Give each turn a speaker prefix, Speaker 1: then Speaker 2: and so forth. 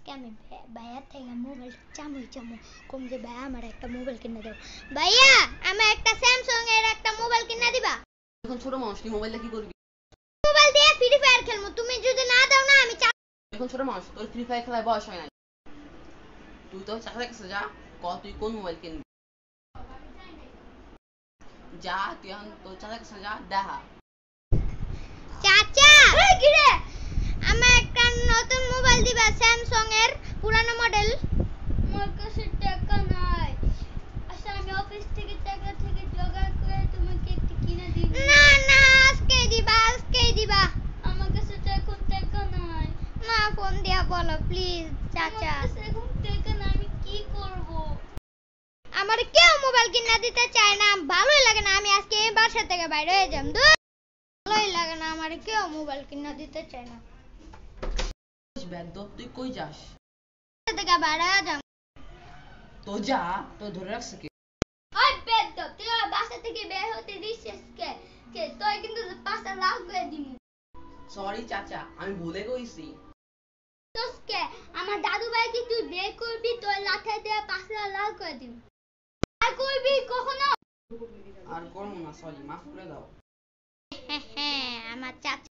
Speaker 1: আজকে আমি ভাইয়ার থেকে মোবাইল চামু কম যে ভাইয়া আমার একটা মোবাইল কিনে দাও। ভাইয়া আমার একটা স্যামসাং এর একটা মোবাইল কিনে দিবা।
Speaker 2: এখন ছোট মানুষ তুই মোবাইল দিয়ে কি করবি?
Speaker 1: মোবাইল দিয়ে ফ্রি ফায়ার খেলবো, তুমি যদি না দাও না আমি
Speaker 2: এখন ছোট মানুষ, তোর ফ্রি ফায়ার খেলার বয়স হয় নাই। তুই তো চাচা কাছে যা, তুই কোন মোবাইল কিনবি, যা তুই এখন তোর চাচা কাছে যা দেখা।
Speaker 1: চাচা কি রে, আমার একটা নতুন মোবাইল দিবা স্যামসাং এর পুরানো মডেল।
Speaker 3: আমার কাছে টাকা নাই, আচ্ছা আমি অফিস থেকে টাকা থেকে জোগাড় করে তোমাকে একটা কিনে দিব।
Speaker 1: না না আজকেই দিবা।
Speaker 3: আমার কাছে তো এখন টাকা নাই।
Speaker 1: না ফোন দিয়া বলো প্লিজ চাচা।
Speaker 3: আমার কাছে এখন টাকা নাই, আমি কি করব?
Speaker 1: আমার কেউ মোবাইল কিনে দিতে চায় না, ভালোই লাগে না, আমি আজকে এই বাসা থেকে বাইরে হয়ে যাম। ভালোই লাগে না, আমার কেউ মোবাইল কিনে দিতে চায় না।
Speaker 2: তুই কই যাস?
Speaker 1: থেকে বাইরে হয়ে যাম।
Speaker 2: তো যা, তো ধরে রাখছে কে?
Speaker 3: ওই বেদ্দপ, তুই আমার বাসা থেকে বের হতে দিছিস কে? তুই কিন্তু 5 লাখ করে দিমু।
Speaker 2: সরি চাচা, আমি ভুলে গেছি।
Speaker 3: তোকে আমার দাদু ভাইকে তুই বের করবি, তোর লাঠি দিয়ে 5 লাখ করে দিমু। আর করবি কখনো?
Speaker 2: আর করবো না, সরি, মাফ করে দাও।
Speaker 1: হ্যাঁ আমার চাচা